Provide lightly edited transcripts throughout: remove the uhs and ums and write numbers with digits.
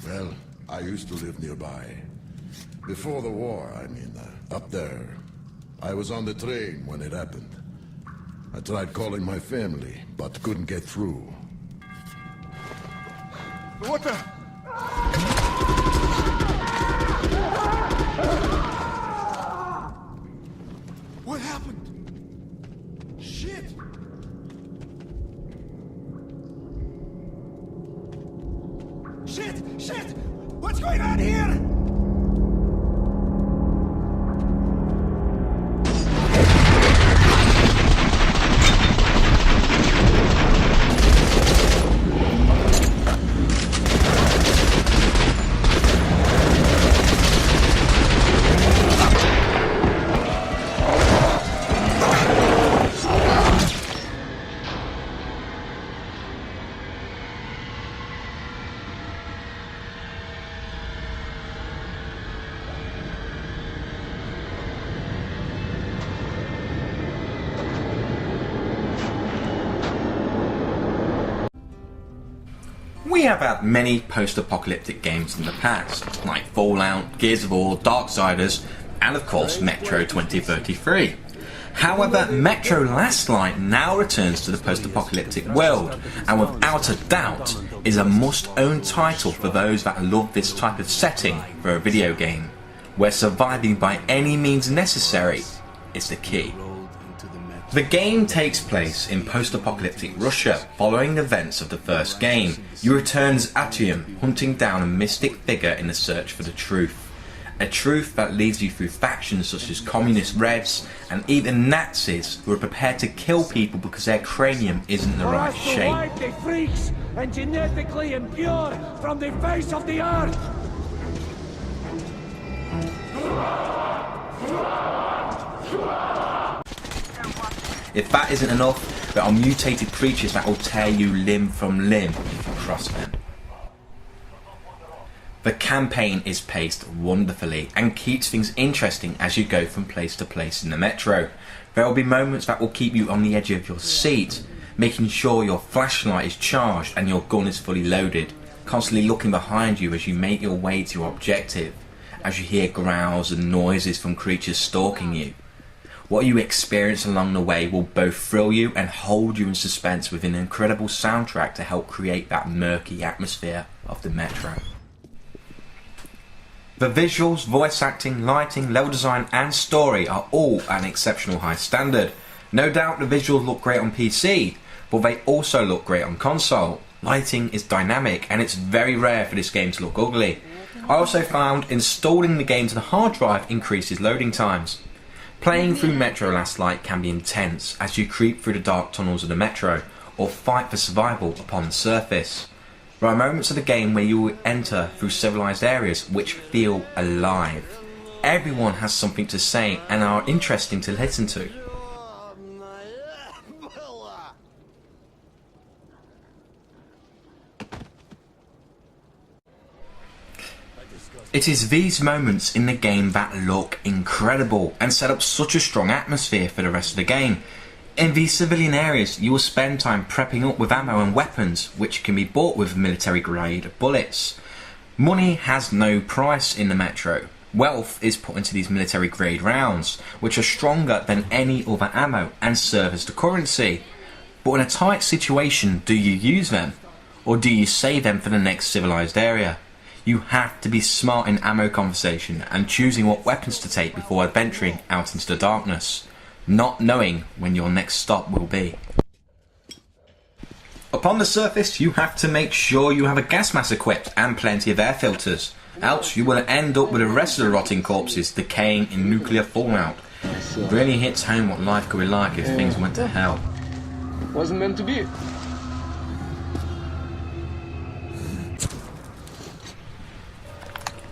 Well, I used to live nearby. Before the war, I mean, up there. I was on the train when it happened. I tried calling my family, but couldn't get through. What the? What happened? Shit! Shit! Shit! What's going on here? We have had many post-apocalyptic games in the past, like Fallout, Gears of War, Darksiders, and of course Metro 2033. However, Metro Last Light now returns to the post-apocalyptic world, and without a doubt is a must-own title for those that love this type of setting for a video game, where surviving by any means necessary is the key. The game takes place in post-apocalyptic Russia following the events of the first game. You return as Atium, hunting down a mystic figure in the search for the truth. A truth that leads you through factions such as communist Reds and even Nazis who are prepared to kill people because their cranium isn't the right shape. Wipe the freaks and genetically impure from the face of the earth! If that isn't enough, there are mutated creatures that will tear you limb from limb if you cross them. The campaign is paced wonderfully and keeps things interesting as you go from place to place in the Metro. There will be moments that will keep you on the edge of your seat, making sure your flashlight is charged and your gun is fully loaded, constantly looking behind you as you make your way to your objective, as you hear growls and noises from creatures stalking you. What you experience along the way will both thrill you and hold you in suspense with an incredible soundtrack to help create that murky atmosphere of the Metro. The visuals, voice acting, lighting, level design and story are all at an exceptional high standard. No doubt the visuals look great on PC, but they also look great on console. Lighting is dynamic and it's very rare for this game to look ugly. I also found installing the game to the hard drive increases loading times. Playing through Metro Last Light can be intense as you creep through the dark tunnels of the Metro or fight for survival upon the surface. There are moments of the game where you will enter through civilized areas which feel alive. Everyone has something to say and are interesting to listen to. It is these moments in the game that look incredible and set up such a strong atmosphere for the rest of the game. In these civilian areas you will spend time prepping up with ammo and weapons which can be bought with military grade bullets. Money has no price in the Metro. Wealth is put into these military grade rounds which are stronger than any other ammo and serve as the currency. But in a tight situation, do you use them? Or do you save them for the next civilized area? You have to be smart in ammo conversation and choosing what weapons to take before adventuring out into the darkness, not knowing when your next stop will be. Upon the surface, you have to make sure you have a gas mask equipped and plenty of air filters, else you will end up with the rest of the rotting corpses decaying in nuclear fallout. It really hits home what life could be like if things went to hell. Wasn't meant to be.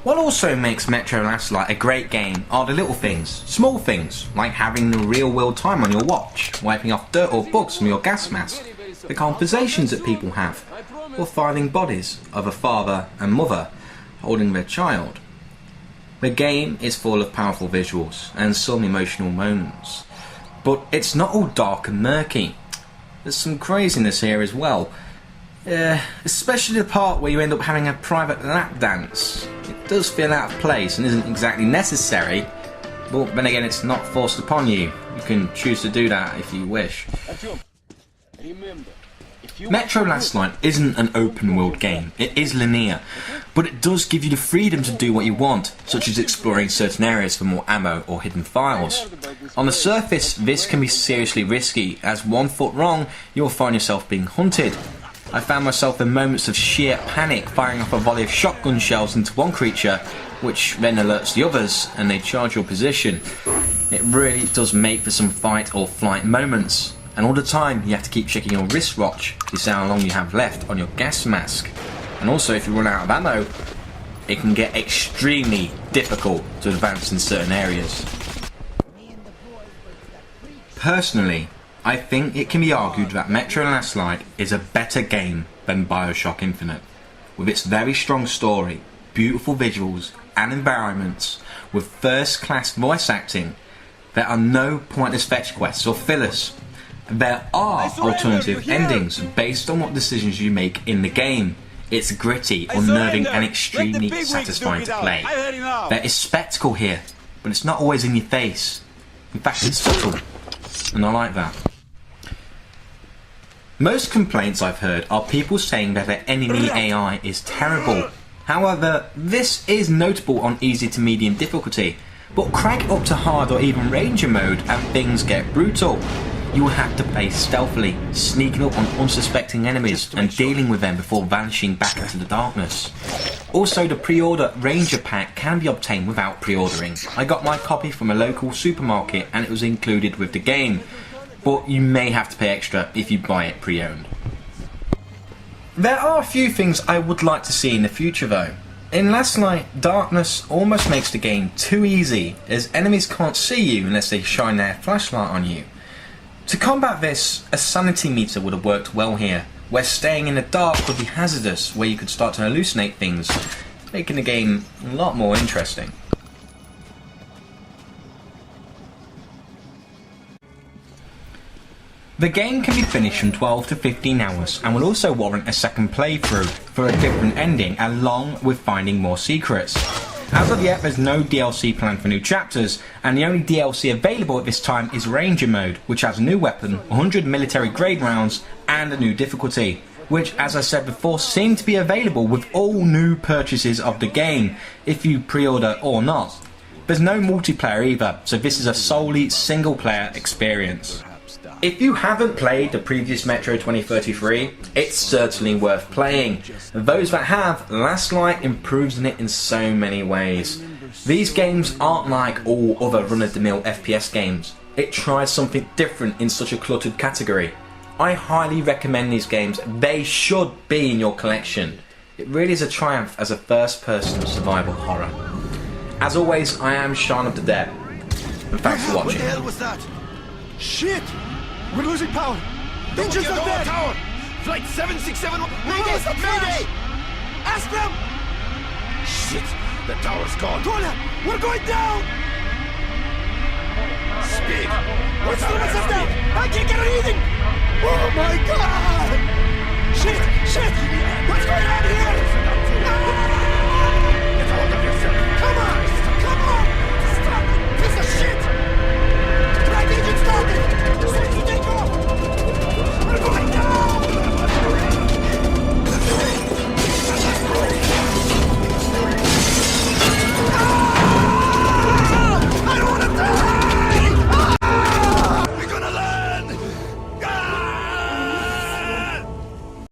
What also makes Metro Last Light a great game are the little things, small things, like having the real world time on your watch, wiping off dirt or bugs from your gas mask, the conversations that people have, or finding bodies of a father and mother holding their child. The game is full of powerful visuals and some emotional moments, but it's not all dark and murky. There's some craziness here as well. Especially the part where you end up having a private lap dance. It does feel out of place and isn't exactly necessary, but then again it's not forced upon you. You can choose to do that if you wish. Remember, if you Metro Last Light isn't an open world game, it is linear, but it does give you the freedom to do what you want, such as exploring certain areas for more ammo or hidden files. On the surface, this can be seriously risky, as 1 foot wrong, you'll find yourself being hunted. I found myself in moments of sheer panic firing off a volley of shotgun shells into one creature, which then alerts the others, and they charge your position. It really does make for some fight or flight moments, and all the time you have to keep checking your wristwatch to see how long you have left on your gas mask. And also, if you run out of ammo, it can get extremely difficult to advance in certain areas. Personally, I think it can be argued that Metro Last Light is a better game than BioShock Infinite. With its very strong story, beautiful visuals and environments, with first-class voice acting, there are no pointless fetch quests or fillers. There are alternative endings based on what decisions you make in the game. It's gritty, unnerving and extremely satisfying to play. There is spectacle here, but it's not always in your face. In fact, it's subtle, and I like that. Most complaints I've heard are people saying that their enemy AI is terrible. However, this is notable on easy to medium difficulty, but crank up to hard or even ranger mode and things get brutal. You will have to play stealthily, sneaking up on unsuspecting enemies and dealing with them before vanishing back into the darkness. Also, the pre-order Ranger Pack can be obtained without pre-ordering. I got my copy from a local supermarket and it was included with the game, but you may have to pay extra if you buy it pre-owned. There are a few things I would like to see in the future though. In Last Light, darkness almost makes the game too easy, as enemies can't see you unless they shine their flashlight on you. To combat this, a sanity meter would have worked well here, where staying in the dark could be hazardous, where you could start to hallucinate things, making the game a lot more interesting. The game can be finished in 12 to 15 hours and will also warrant a second playthrough for a different ending along with finding more secrets. As of yet, there's no DLC planned for new chapters, and the only DLC available at this time is Ranger Mode, which has a new weapon, 100 military grade rounds and a new difficulty, which, as I said before, seem to be available with all new purchases of the game, if you pre-order or not. There's no multiplayer either, so this is a solely single player experience. If you haven't played the previous Metro 2033, it's certainly worth playing. Those that have, Last Light improves on it in so many ways. These games aren't like all other run-of-the-mill FPS games. It tries something different in such a cluttered category. I highly recommend these games. They should be in your collection. It really is a triumph as a first-person survival horror. As always, I am SharnOfTheDEAD, and thanks for watching. What the hell was that? Shit! We're losing power! Ninjas are dead! Tower! Flight 767... Mayday! Mayday! Ask them! Shit! The tower's gone! Tola! We're going down! Speed! What's the matter now? I can't get anything! Oh my god!